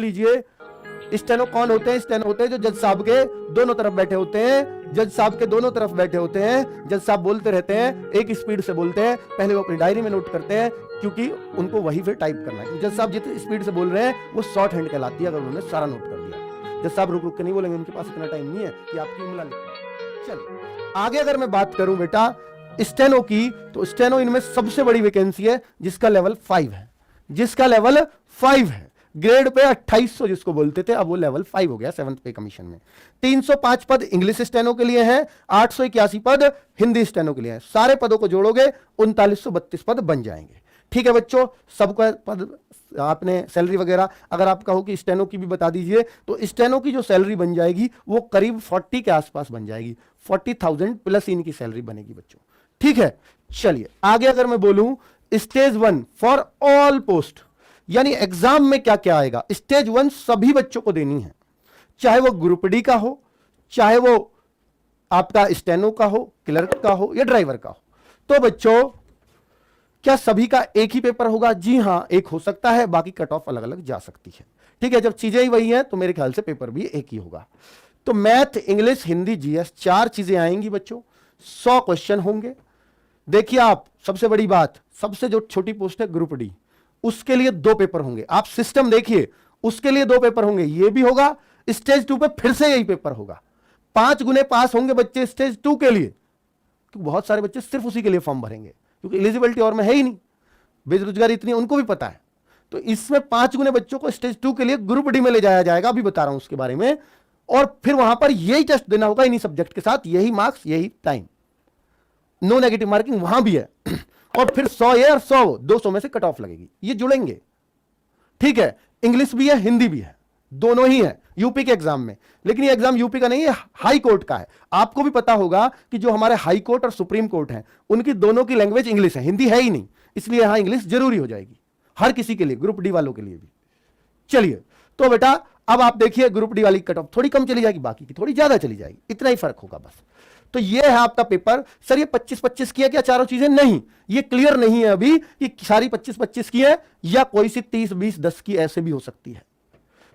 लीजिए, स्टेनो कौन होते हैं? स्टेनो होते हैं जो जज साहब के दोनों तरफ बैठे होते हैं, जज साहब के दोनों तरफ बैठे होते हैं। जज साहब बोलते रहते हैं, एक स्पीड से बोलते हैं, पहले वो अपनी डायरी में नोट करते हैं क्योंकि उनको वही फिर टाइप करना है। जज साहब जितनी स्पीड से बोल रहे हैं वो शॉर्ट हैंड कहलाती है, अगर उन्होंने सारा नोट कर दिया। जज साहब रुक रुक के नहीं बोलेंगे, उनके पास इतना टाइम नहीं है कि आपकी उंगला लिखें। चलिए आगे अगर मैं बात करूं बेटा स्टेनो की, तो स्टेनो इनमें सबसे बड़ी वैकेंसी है जिसका लेवल 5 है, जिसका लेवल 5 है। ग्रेड पे 2800 जिसको बोलते थे, अब वो लेवल 5 हो गया 7th पे कमीशन में। 305 पद इंग्लिश स्टेनो के लिए हैं, 881 पद हिंदी स्टेनो के लिए हैं। सारे पदों को जोड़ोगे 3932 पद बन जाएंगे। ठीक है बच्चों, सबका पद आपने सैलरी वगैरह अगर आप कहो कि स्टेनो की भी बता दीजिए, तो स्टेनो की जो सैलरी बन जाएगी वो करीब 40 के आसपास बन जाएगी, 40,000 प्लस इनकी सैलरी बनेगी बच्चों। ठीक है, चलिए आगे अगर मैं बोलूं स्टेज 1 फॉर ऑल पोस्ट, यानी एग्जाम में क्या क्या आएगा। स्टेज 1 सभी बच्चों को देनी है, चाहे वो ग्रुप डी का हो, चाहे वो आपका स्टेनो का हो, क्लर्क का हो या ड्राइवर का हो। तो बच्चों क्या सभी का एक ही पेपर होगा? जी हां, एक हो सकता है, बाकी कट ऑफ अलग अलग जा सकती है। ठीक है, जब चीजें ही वही हैं तो मेरे ख्याल से पेपर भी एक ही होगा। तो मैथ, इंग्लिश, हिंदी, जीएस 4 चीजें आएंगी बच्चों, 100 क्वेश्चन होंगे। देखिए आप, सबसे बड़ी बात, सबसे जो छोटी पोस्ट है ग्रुप डी, उसके लिए 2 पेपर होंगे। आप सिस्टम देखिए, उसके लिए 2 पेपर होंगे, ये भी होगा। स्टेज 2 पे फिर से यही पेपर होगा। 5 गुने पास होंगे बच्चे स्टेज 2 के लिए, क्योंकि बहुत सारे बच्चे सिर्फ उसी के लिए फॉर्म भरेंगे, क्योंकि एलिजिबिलिटी और में है ही नहीं, बेरोजगारी इतनी उनको भी पता है। तो इसमें 5 गुने बच्चों को स्टेज 2 के लिए ग्रुप डी में ले जाया जाएगा, अभी बता रहा हूं उसके बारे में। और फिर वहां पर यही टेस्ट देना होगा इन्हीं सब्जेक्ट के साथ, यही मार्क्स, यही टाइम, नो नेगेटिव मार्किंग वहां भी है। और फिर 100 ये और 100 200 में से कट ऑफ लगेगी, ये जुड़ेंगे। ठीक है, इंग्लिश भी है, हिंदी भी है, दोनों ही है यूपी के एग्जाम में। लेकिन ये एग्जाम यूपी का नहीं है, हाई कोर्ट का है। आपको भी पता होगा कि जो हमारे हाई कोर्ट और सुप्रीम कोर्ट हैं, उनकी दोनों की लैंग्वेज इंग्लिश है, हिंदी है ही नहीं, इसलिए यहां इंग्लिश जरूरी हो जाएगी हर किसी के लिए, ग्रुप डी वालों के लिए भी। चलिए तो बेटा अब आप देखिए, ग्रुप डी वाली कट ऑफ थोड़ी कम चली जाएगी, बाकी की थोड़ी ज्यादा चली जाएगी, इतना ही फर्क होगा बस। तो ये है आपका पेपर। सर ये 25-25 की है क्या चारों चीजें? नहीं, ये क्लियर नहीं है अभी कि सारी 25-25 की है या कोई सी 30-20-10 की ऐसे भी हो सकती है।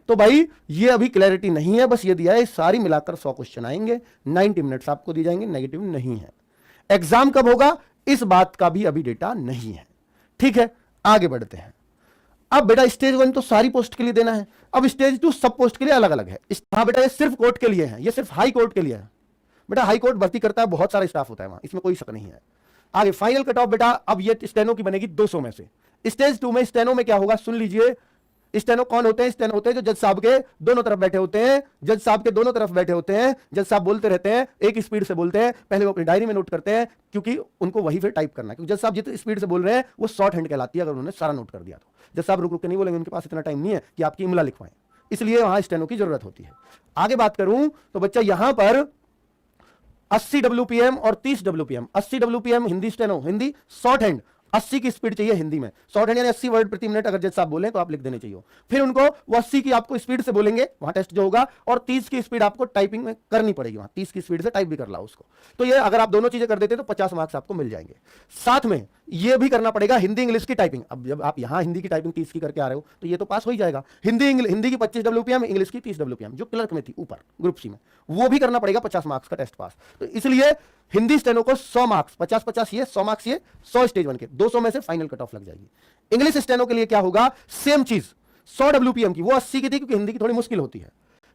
तो भाई ये अभी क्लैरिटी नहीं है, बस ये दिया है, सारी मिलाकर 100 क्वेश्चन आएंगे, 90 मिनट्स आपको दिए जाएंगे, नेगेटिव नहीं है। एग्जाम कब होगा इस बात का भी अभी डेटा नहीं है। ठीक है, आगे बढ़ते हैं। अब बेटा स्टेज 1 तो सारी पोस्ट के लिए देना है, अब स्टेज 2 सब पोस्ट के लिए अलग अलग है। हाँ बेटा, ये सिर्फ कोर्ट के लिए है, ये सिर्फ हाई कोर्ट के लिए है। बेटा हाई कोर्ट भर्ती करता है, बहुत सारा स्टाफ होता है वहां, इसमें कोई शक नहीं है। आगे फाइनल कट ऑफ बेटा, अब ये स्टेनो की बनेगी 200 में से। स्टेज 2 में स्टेनो में क्या होगा सुन लीजिए। स्टेनो कौन होते हैं? स्टेनो होते हैं जो जज साहब के दोनों तरफ बैठे होते हैं, जज साहब के दोनों तरफ बैठे होते हैं। जज साहब बोलते रहते हैं, एक स्पीड से बोलते हैं, पहले वो अपनी डायरी में नोट करते हैं क्योंकि उनको वही फिर टाइप करना है, क्योंकि जज साहब जितनी स्पीड से बोल रहे हैं वो शॉर्ट हैंड कहलाती है, अगर उन्होंने सारा नोट कर दिया तो। जज साहब रुक रुक के नहीं बोलेंगे, उनके पास इतना टाइम नहीं है कि आपकी इमला लिखवाएं, इसलिए वहां स्टेनो की जरूरत होती है। आगे बात करूं तो बच्चा यहां पर 80 WPM और 30 WPM। 80 WPM Hindi steno, Hindi short hand, 80 की स्पीड चाहिए हिंदी में, शॉर्ट हैंड यानी 80 वर्ड प्रति मिनट अगर जज साहब बोले तो आप लिख देने चाहिए। फिर उनको वो 80 की आपको स्पीड से बोलेंगे, वहां टेस्ट जो होगा, और 30 की स्पीड आपको टाइपिंग में करनी पड़ेगी, वहां 30 की स्पीड से टाइप भी कर लाओ उसको। तो ये अगर आप दोनों चीजें कर देते तो 50 मार्क्स आपको मिल जाएंगे। साथ में ये भी करना पड़ेगा हिंदी इंग्लिश की टाइपिंग। अब जब आप यहां हिंदी की टाइपिंग 30 की करके आ रहे हो तो ये तो पास हो ही जाएगा। हिंदी की 25 WPM, इंग्लिश की 30 WPM, जो क्लर्क में थी ऊपर ग्रुप सी में, वो भी करना पड़ेगा 50 मार्क्स का टेस्ट पास। तो इसलिए हिंदी स्टेनो को 100 मार्क्स, 50-50 ये, 100 मार्क्स ये, 100 स्टेज 1 के, 200 में से फाइनल कट ऑफ लग जाएगी। इंग्लिश स्टेनो के लिए क्या होगा, सेम चीज 100 WPM की, वो 80 की थी क्योंकि हिंदी की थोड़ी मुश्किल होती है,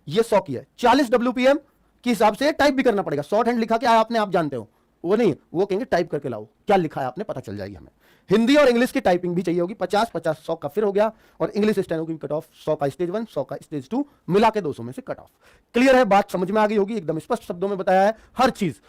ये 100 की है। 40 WPM के हिसाब से टाइप भी करना पड़ेगा, शॉर्ट हैंड लिखा क्या आपने आप जानते हो, वो नहीं, वो कहेंगे टाइप करके लाओ क्या लिखा है आपने, पता चल जाएगी हमें। हिंदी और इंग्लिश की टाइपिंग भी चाहिए होगी, 50-50 100 का फिर हो गया। और इंग्लिश स्टेनो की कट ऑफ 100 का स्टेज 1, 100 का स्टेज 2, मिला के 200 में से कट ऑफ। क्लियर है, बात समझ में आ गई होगी, एकदम स्पष्ट शब्दों में बताया है हर चीज।